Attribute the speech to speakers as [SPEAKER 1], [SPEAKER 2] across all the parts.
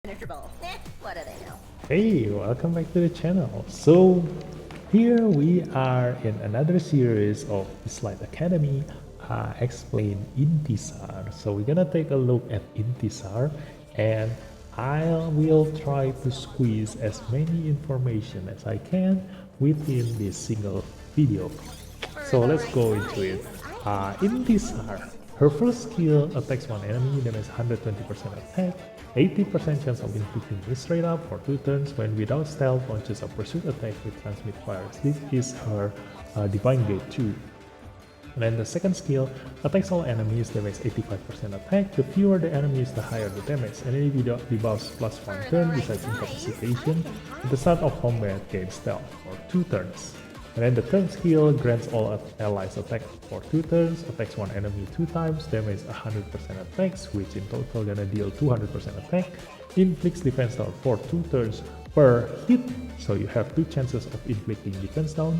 [SPEAKER 1] Impenetrable. What do they know?
[SPEAKER 2] Hey, welcome back to the channel. So here we are in another series of Dislyte Academy explain Intisar. So we're gonna take a look at Intisar, and I will try to squeeze as many information as I can within this single video. So let's go into it. Intisar. Her first skill attacks one enemy, damage 120% attack, 80% chance of inflicting hit straight up for 2 turns when without stealth launches a pursuit attack with transmit fires. This is her Divine Gate 2. And then the second skill attacks all enemies, damage 85% attack. The fewer the enemies, the higher the damage. Enemy debuffs plus 1 turn besides incapacitation. At the start of combat, gain stealth for 2 turns. And then the third skill grants all allies attack for 2 turns, attacks one enemy 2 times, damage 100% attacks, which in total gonna deal 200% attack, inflicts defense down for 2 turns per hit, so you have 2 chances of inflicting defense down.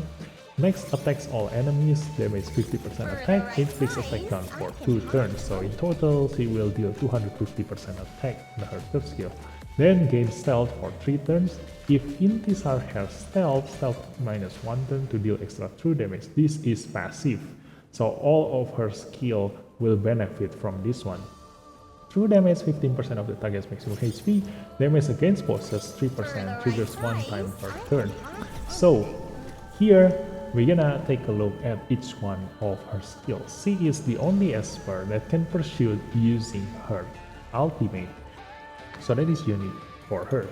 [SPEAKER 2] Next, attacks all enemies, damage 50% attack, inflicts attack down for 2 turns, so in total she will deal 250% attack in her third skill. Then gain stealth for 3 turns. If Intisar has stealth minus 1 turn to deal extra true damage. This is passive, so all of her skill will benefit from this one. True damage 15% of the target's maximum HP, damage against bosses 3%, triggers 1 time per turn. So here we're gonna take a look at each one of her skills. She is the only Esper that can pursue using her ultimate, so that is unique for her.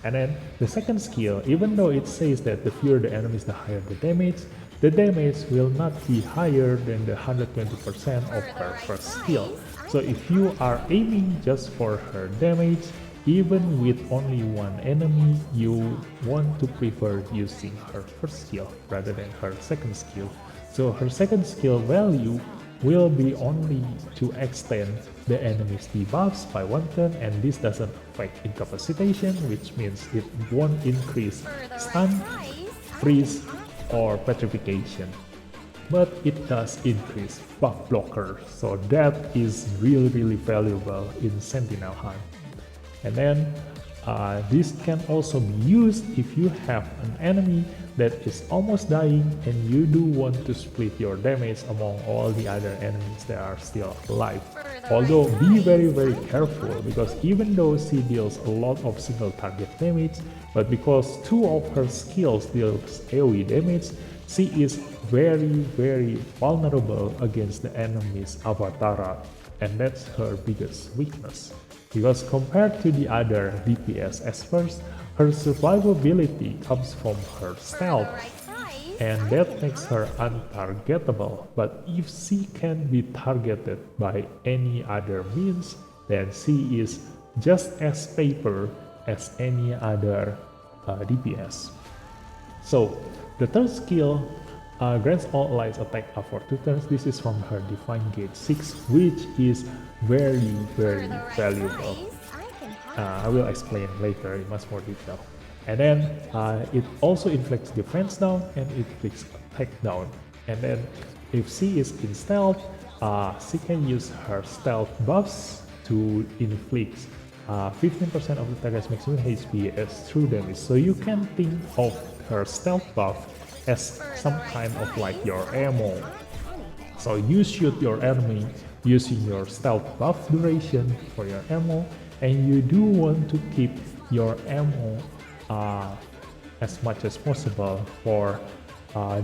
[SPEAKER 2] And then the second skill, even though it says that the fewer the enemies, the higher the damage will not be higher than the 120% of her first skill. So if you are aiming just for her damage, even with only one enemy, you want to prefer using her first skill rather than her second skill. So her second skill value will be only to extend the enemy's debuffs by 1 turn, and this doesn't affect incapacitation, which means it won't increase stun, freeze, or petrification. But it does increase buff blocker, so that is really valuable in Sentinel Hunt. And then this can also be used if you have an enemy that is almost dying and you do want to split your damage among all the other enemies that are still alive. Although be very careful, because even though she deals a lot of single target damage, but because 2 of her skills deals AoE damage, she is very vulnerable against the enemy's Avatara, and that's her biggest weakness. Because compared to the other DPS Espers, her survivability comes from her stealth, and that makes her untargetable. But if she can be targeted by any other means, then she is just as paper as any other DPS. So the third skill grants all allies attack up for 2 turns. This is from her Divine Gate 6, which is very valuable. I will explain later in much more detail. And then it also inflicts defense down and it inflicts attack down. And then if she is in stealth, she can use her stealth buffs to inflict 15% of the target's maximum HP as true damage. So you can think of her stealth buff as some kind of like your ammo. So you shoot your enemy using your stealth buff duration for your ammo, and you do want to keep your ammo as much as possible for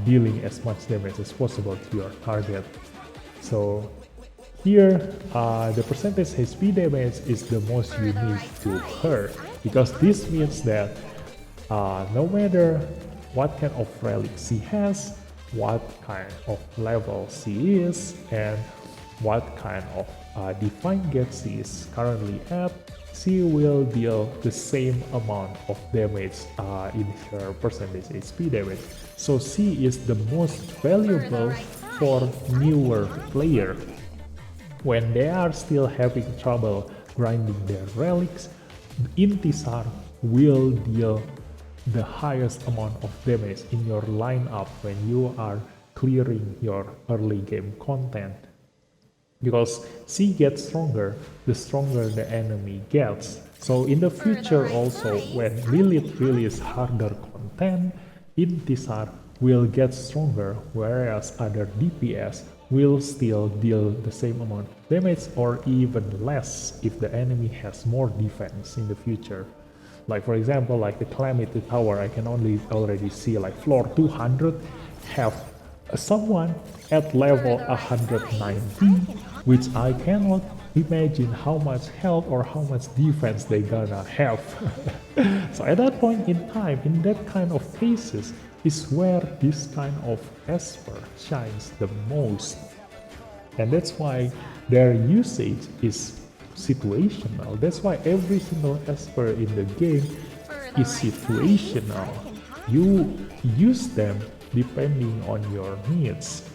[SPEAKER 2] dealing as much damage as possible to your target. So here the percentage HP damage is the most unique to her, because this means that no matter what kind of relic she has, what kind of level she is, and what kind of Divine Gate she is currently at, she will deal the same amount of damage in her percentage HP damage. So she is the most valuable for newer player. When they are still having trouble grinding their relics, Intisar will deal the highest amount of damage in your lineup when you are clearing your early game content. Because she gets stronger, the stronger the enemy gets. So in the future also, when Lilith release harder content, Intisar will get stronger, whereas other DPS will still deal the same amount of damage or even less if the enemy has more defense in the future. Like for example, like the Calamity Tower, I can already see like floor 200 have someone at level 190, which I cannot imagine how much health or how much defense they gonna have. So at that point in time, in that kind of cases, is where this kind of Esper shines the most. And that's why their usage is situational. That's why every single Esper in the game is situational. You use them depending on your needs.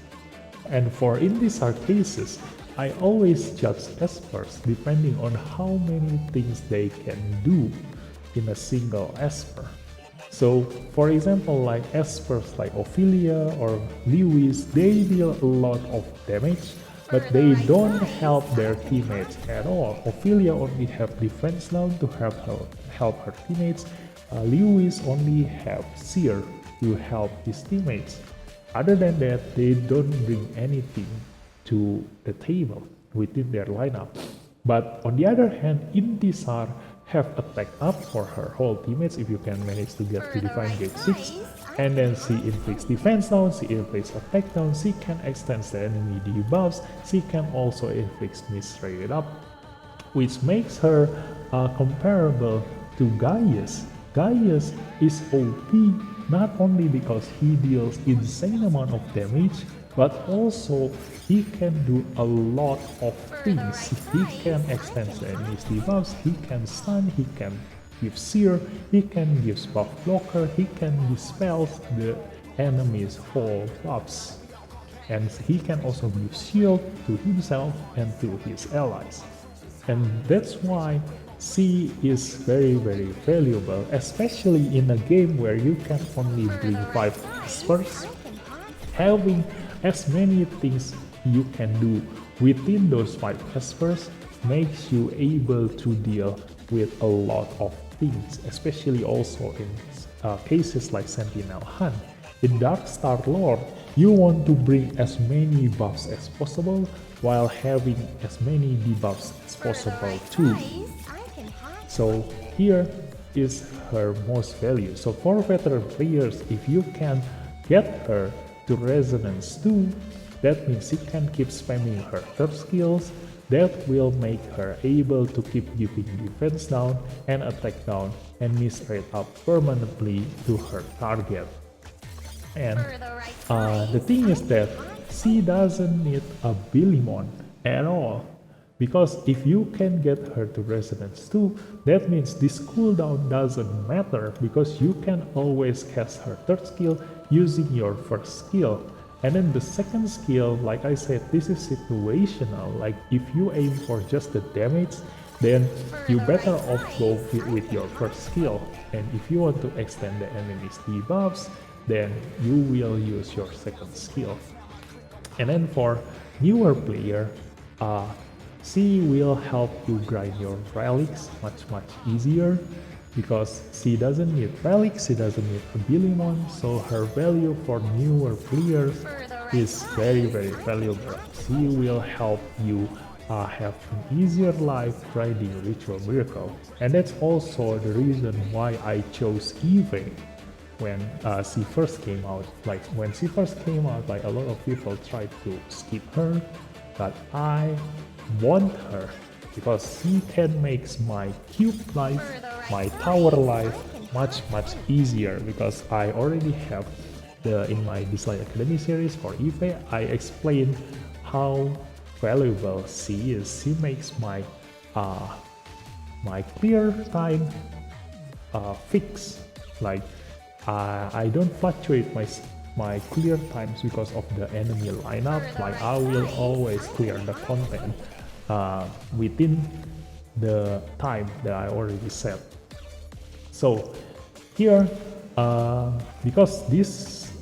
[SPEAKER 2] And for in these cases, I always judge Espers depending on how many things they can do in a single Esper. So for example, like Espers like Ophelia or Lewis, they deal a lot of damage, but they don't help their teammates at all. Ophelia only have defense down to help her teammates. Lewis only have Seer to help his teammates. Other than that, they don't bring anything to the table within their lineup. But on the other hand, Intisar have attack up for her whole teammates if you can manage to get to Divine Gate 6. And then she inflicts defense down, she inflicts attack down, she can extend the enemy debuffs, she can also inflict misrated up, which makes her comparable to Gaius. Gaius is OP not only because he deals insane amount of damage, but also he can do a lot of things. He can extend the enemy's debuffs, he can stun, he can give Seer, he can give buff blocker, he can dispel the enemy's whole buffs. And he can also give shield to himself and to his allies. And that's why C is very valuable, especially in a game where you can only bring 5 Espers. Having as many things you can do within those 5 Espers makes you able to deal with a lot of things, especially also in cases like Sentinel Hunt. In Dark Star lore, you want to bring as many buffs as possible while having as many debuffs as possible too. So here is her most value. So for veteran players, if you can get her to Resonance 2, that means she can keep spamming her third skills. That will make her able to keep giving defense down and attack down and misrate up permanently to her target. And the thing is that she doesn't need a Billimon at all. Because if you can get her to Resonance 2, that means this cooldown doesn't matter because you can always cast her third skill using your first skill. And then the second skill, like I said, this is situational. Like if you aim for just the damage, then you better off go with your first skill. And if you want to extend the enemy's debuffs, then you will use your second skill. And then for newer player, she will help you grind your relics much easier because she doesn't need relics, she doesn't need a Billimon, so her value for newer players is very valuable. She will help you have an easier life grinding Ritual Miracle, and that's also the reason why I chose Eve when she first came out. Like when she first came out, like a lot of people tried to skip her, but I want her because she can make my cube life, my tower life much easier because I already have in my Dislyte Academy series for Eve, I explained how valuable she is. She makes my my clear time fixed. Like I don't fluctuate my clear times because of the enemy lineup. Like I will always clear the content within the time that I already set. So here, because this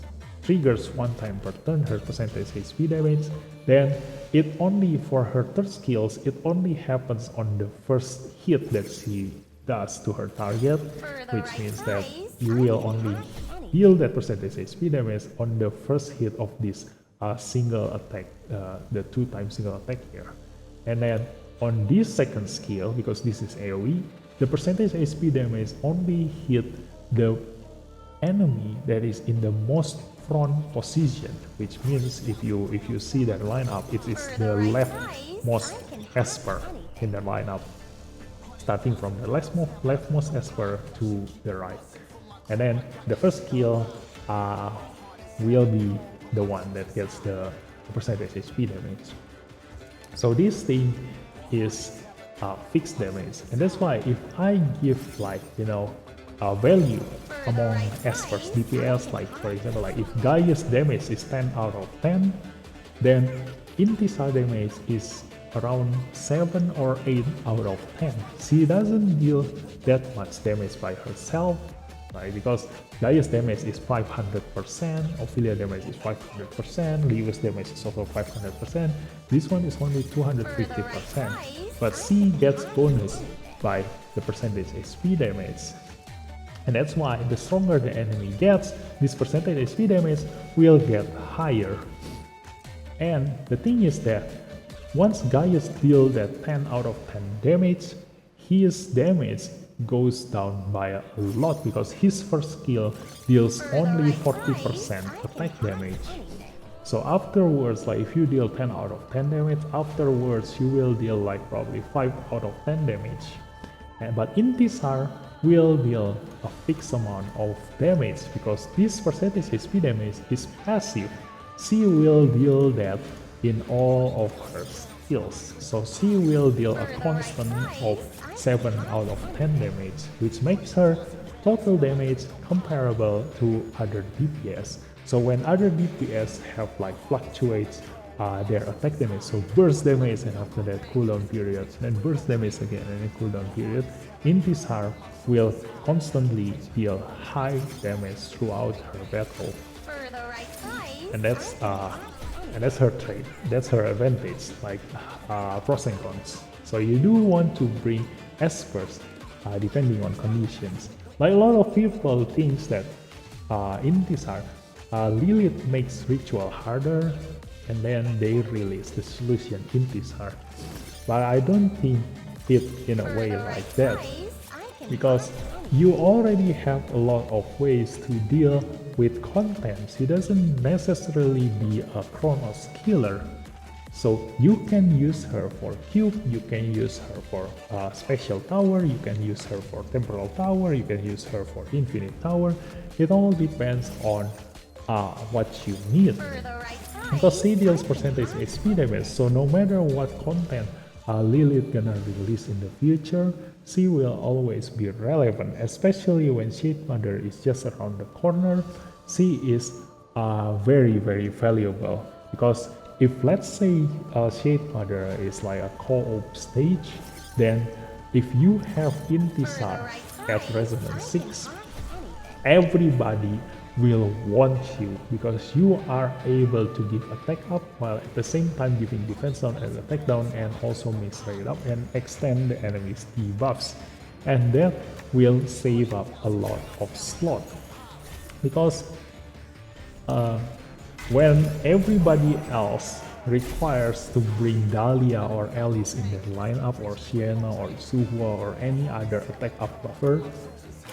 [SPEAKER 2] triggers one time per turn her percentage HP damage, then it only for her third skills, it only happens on the first hit that she does to her target,
[SPEAKER 1] For the
[SPEAKER 2] which
[SPEAKER 1] right
[SPEAKER 2] means that
[SPEAKER 1] price,
[SPEAKER 2] you
[SPEAKER 1] I
[SPEAKER 2] will
[SPEAKER 1] can
[SPEAKER 2] only
[SPEAKER 1] have any.
[SPEAKER 2] deal that percentage HP damage on the first hit of this single attack, the 2x single attack here. And then on this second skill, because this is AoE, the percentage HP damage only hit the enemy that is in the most front position, which means if you see that lineup, it is
[SPEAKER 1] For
[SPEAKER 2] the
[SPEAKER 1] the right
[SPEAKER 2] leftmost
[SPEAKER 1] price, I can have
[SPEAKER 2] esper
[SPEAKER 1] anything.
[SPEAKER 2] in the lineup, starting from the leftmost esper to the right. And then the first skill will be the one that gets the percentage HP damage. So this thing is fixed damage, and that's why if I give like a value among experts DPS, like for example, like if Gaia's damage is 10 out of 10, then Intisar damage is around 7 or 8 out of 10. She doesn't deal that much damage by herself, right? Because Gaia's damage is 500%, Ophelia damage is 500%, Lewis damage is also 500%. This one is only 250%, but she gets bonus by the percentage HP damage. And that's why the stronger the enemy gets, this percentage HP damage will get higher. And the thing is that once Gaius deals that 10 out of 10 damage, his damage goes down by a lot because his first skill deals only 40% attack damage. So afterwards, like if you deal 10 out of 10 damage, afterwards you will deal like probably 5 out of 10 damage. But Intisar will deal a fixed amount of damage because this percentage HP damage is passive. She will deal that in all of her skills. So she will deal a constant of 7 out of 10 damage, which makes her total damage comparable to other DPS. So when other DPS have like fluctuates their attack damage, so burst damage and after that cooldown period, then burst damage again and then cooldown period, Intisar will constantly deal high damage throughout her battle.
[SPEAKER 1] For the right price,
[SPEAKER 2] And that's her trait, that's her advantage, like pros and cons. So you do want to bring espers depending on conditions. Like a lot of people think that Intisar, Lilith makes ritual harder and then they release the solution Intisar. But I don't think it in a way like that, because you already have a lot of ways to deal with content. She doesn't necessarily be a Chronos killer. So you can use her for cube, you can use her for special tower, you can use her for temporal tower, you can use her for infinite tower. It all depends on what you need. Because she deals percentage HP damage, so no matter what content Lilith gonna release in the future, she will always be relevant, especially when Shade Mother is just around the corner. She is very valuable, because if let's say Shade Mother is like a co-op stage, then if you have Intisar at Resonance 6, everybody will want you because you are able to give attack up while at the same time giving defense down and attack down, and also mix rate up and extend the enemy's debuffs, and that will save up a lot of slot. Because when everybody else requires to bring Dahlia or Alice in their lineup, or Sienna or Suhua or any other attack up buffer,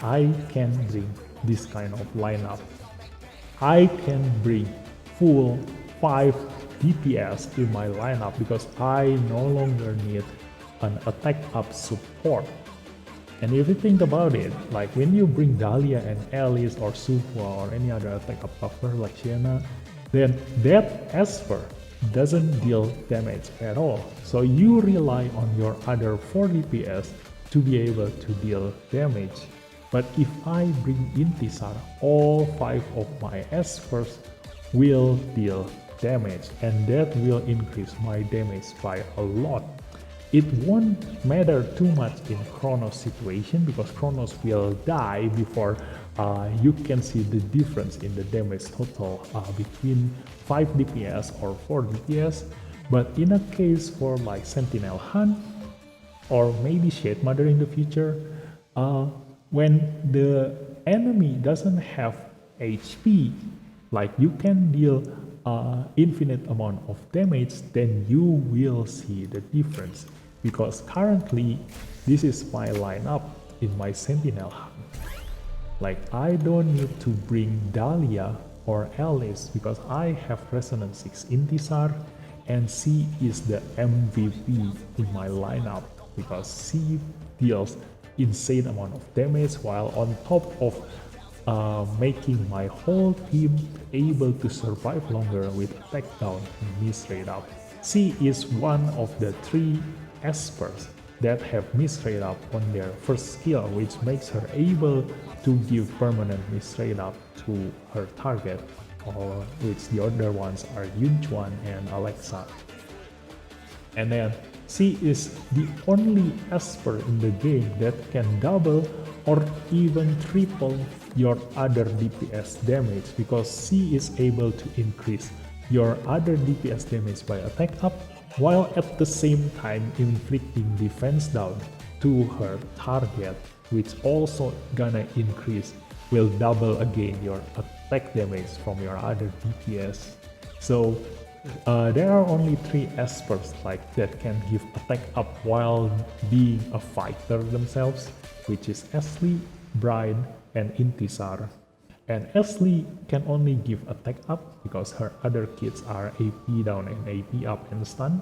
[SPEAKER 2] I can bring this kind of lineup. I can bring full 5 DPS in my lineup because I no longer need an attack up support. And if you think about it, like when you bring Dahlia and Alice or Suhua or any other attack up buffer like Sienna, then that Esper doesn't deal damage at all. So you rely on your other 4 DPS to be able to deal damage. But if I bring Intisar, all 5 of my Espers will deal damage, and that will increase my damage by a lot. It won't matter too much in Chronos situation because Chronos will die before you can see the difference in the damage total between 5 DPS or 4 DPS. But in a case for like Sentinel Hunt or maybe Shade Mother in the future, uh, when the enemy doesn't have HP, like you can deal infinite amount of damage, then you will see the difference. Because currently, this is my lineup in my Sentinel hunt. Like I don't need to bring Dahlia or Alice because I have Resonance 6 Intisar and she is the MVP in my lineup because she deals insane amount of damage while on top of making my whole team able to survive longer with attack down and miss rate up. She is one of the 3 Espers that have miss rate up on their first skill, which makes her able to give permanent miss rate up to her target, or which the other ones are Yunchuan and Alexa. And then she is the only Esper in the game that can double or even triple your other DPS damage because she is able to increase your other DPS damage by attack up while at the same time inflicting defense down to her target, which also gonna increase, will double again your attack damage from your other DPS. So there are only 3 Espers like that can give attack up while being a fighter themselves, which is Ashley, Bride, and Intisar. And Ashley can only give attack up because her other kids are AP down and AP up and stun.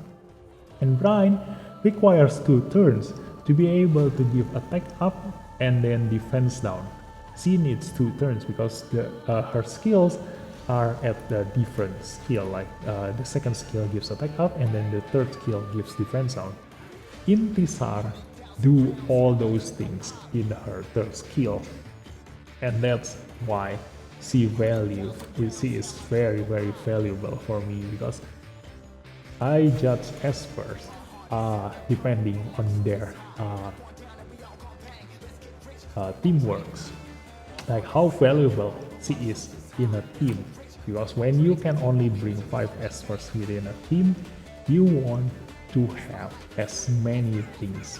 [SPEAKER 2] And Bride requires 2 turns to be able to give attack up and then defense down. She needs 2 turns because her skills are at the different skill, like the second skill gives attack up and then the third skill gives defense down. Intisar do all those things in her third skill, and that's why she is very valuable for me because I judge Espers depending on their teamworks, like how valuable she is in a team. Because when you can only bring 5 Espers within a team, you want to have as many things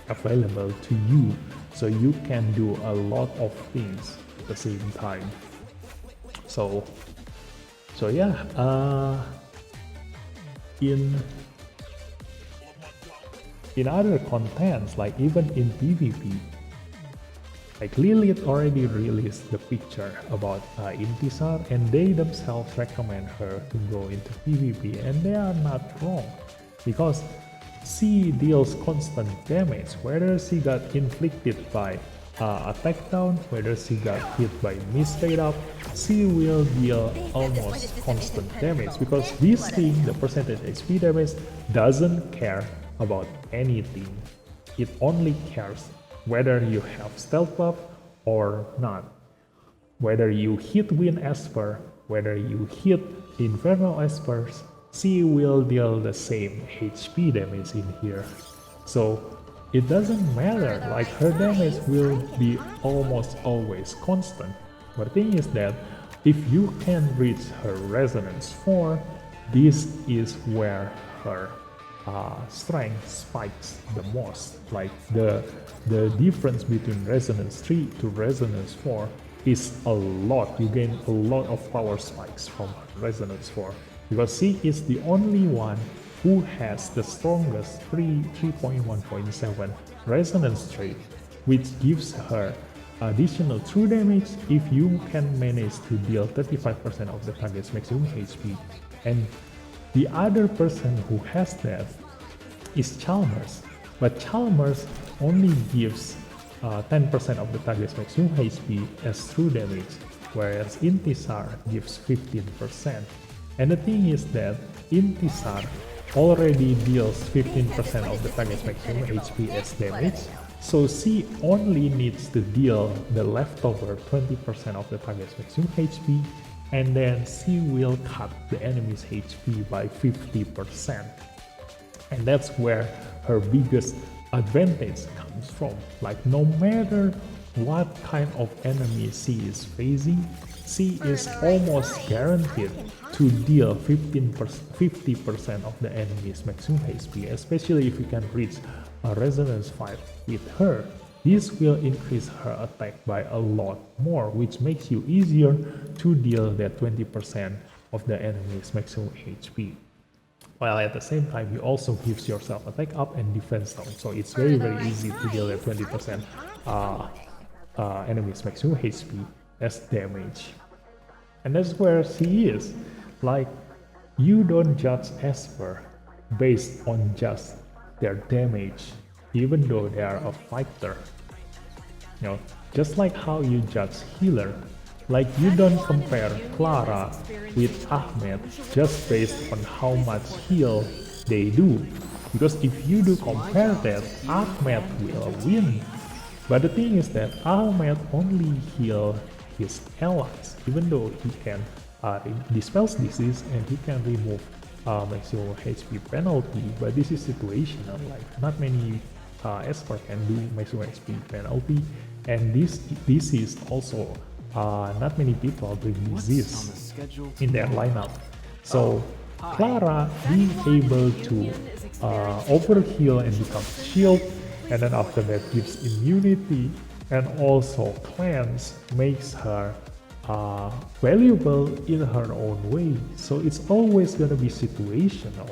[SPEAKER 2] available to you, so you can do a lot of things at the same time. So yeah, in other contents, like even in PvP, like Lilith already released the picture about Intisar, and they themselves recommend her to go into PvP, and they are not wrong because she deals constant damage, whether she got inflicted by attack down, whether she got hit by miss rate up, she will deal almost constant damage because this thing, the percentage HP damage, doesn't care about anything. It only cares whether you have stealth buff or not, whether you hit Wind Esper, whether you hit Infernal Espers, she will deal the same HP damage in here. So it doesn't matter, like her damage will be almost always constant. But the thing is that if you can reach her Resonance 4, this is where her strength spikes the most. Like the difference between Resonance 3 to Resonance 4 is a lot. You gain a lot of power spikes from Resonance 4 because she is the only one who has the strongest 3.1.7 Resonance trait, which gives her additional true damage if you can manage to deal 35% of the target's maximum HP. And the other person who has that is Chalmers, but Chalmers only gives 10% of the target's maximum HP as true damage, whereas Intisar gives 15%. And the thing is that Intisar already deals 15% of the target's maximum HP as damage, so she only needs to deal the leftover 20% of the target's maximum HP, and then she will cut the enemy's HP by 50%. And that's where her biggest advantage comes from. Like no matter what kind of enemy she is facing, she is almost guaranteed to deal 50% of the enemy's maximum HP, especially if you can reach a Resonance 5 with her. this will increase her attack by a lot more, which makes you easier to deal that 20% of the enemy's maximum HP. While at the same time, you also gives yourself attack up and defense down, so it's very easy to deal at 20% enemy's maximum HP as damage. And that's where she is. Like, you don't judge Esper based on just their damage, even though they are a fighter. You know, just like how you judge healer. Like, you don't compare Clara with Ahmed just based on how much heal they do. Because if you do compare that, Ahmed will win. But the thing is that Ahmed only heal his allies, even though he can dispels disease and he can remove maximum HP penalty. But this is situational, like not many Esper can do maximum HP penalty, and this is also not many people bring disease in their lineup. So Clara being able to overheal and become shield, and then after that gives immunity and also cleanse, makes her valuable in her own way. So it's always gonna be situational.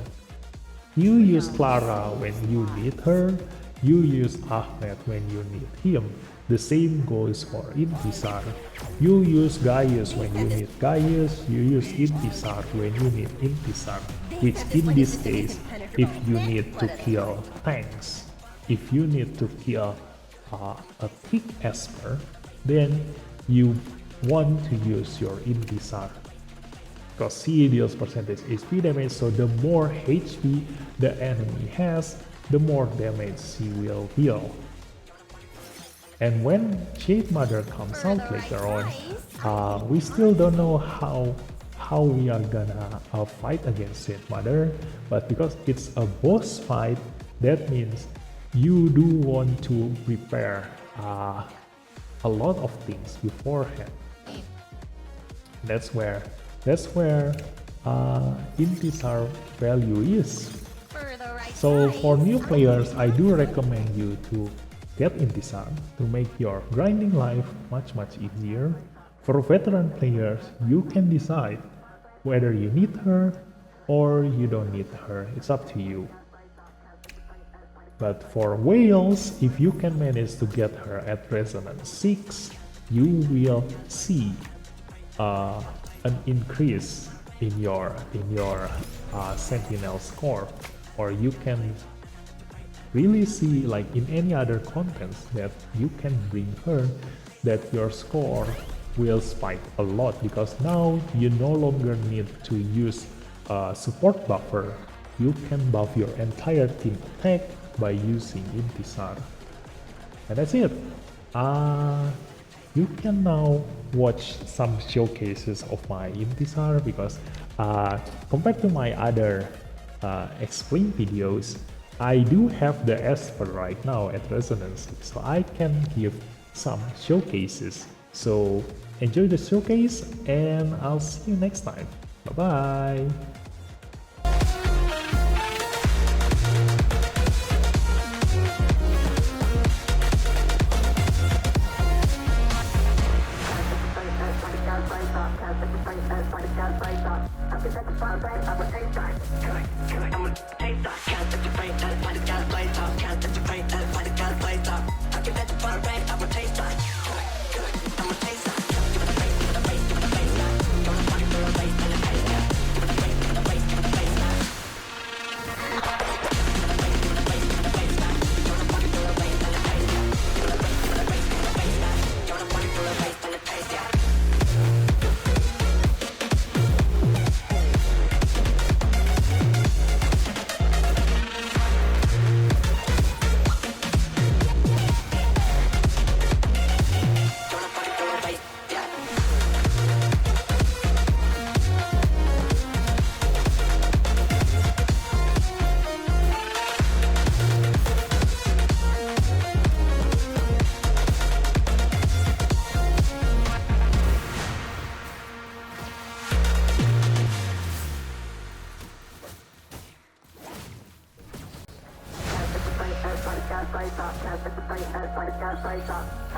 [SPEAKER 2] You use Clara when you need her, you use Ahmed when you need him. The same goes for Intisar. You use Gaius when you need Gaius, you use Intisar when you need Intisar. Which in this case, if you need to kill tanks, if you need to kill a thick Esper, then you want to use your Intisar. Because she deals percentage HP damage, so the more HP the enemy has, the more damage she will deal. And when Shade Mother comes out later on, we still don't know how we are gonna fight against Shade Mother, but because it's a boss fight, that means you do want to prepare a lot of things beforehand. That's where Intisar value is. So for new players, I do recommend you to get Intisar to make your grinding life much easier. For veteran players, you can decide whether you need her or you don't need her. It's up to you. But for whales, if you can manage to get her at Resonance 6, you will see an increase in your Sentinel score, or you can really see, like in any other contents that you can bring her, that your score will spike a lot, because now you no longer need to use a support buffer. You can buff your entire team attack by using Intisar. And that's it. You can now watch some showcases of my Intisar, because compared to my other explain videos, I do have the Esper right now at Resonance, so I can give some showcases. So enjoy the showcase, and I'll see you next time. Bye bye.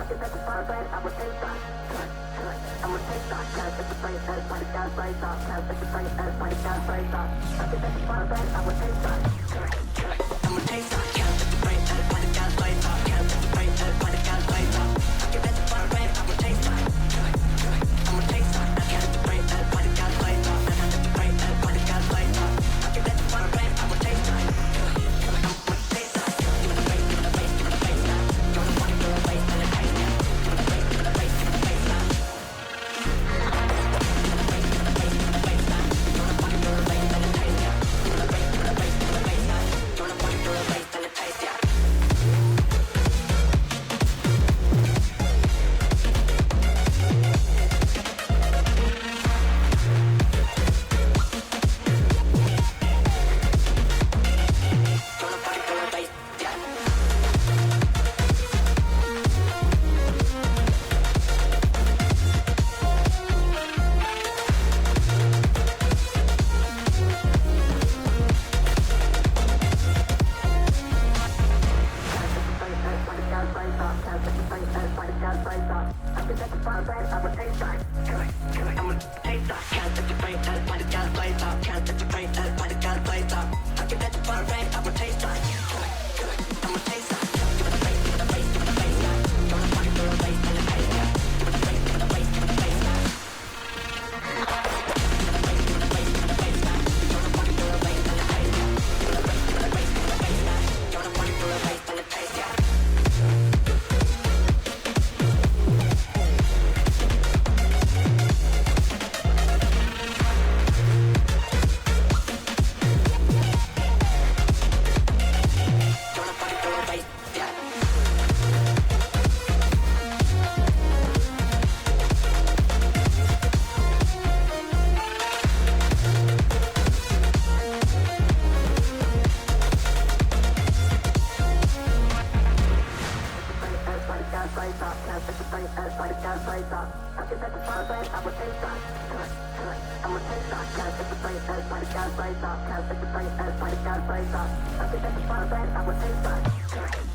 [SPEAKER 1] I would take that.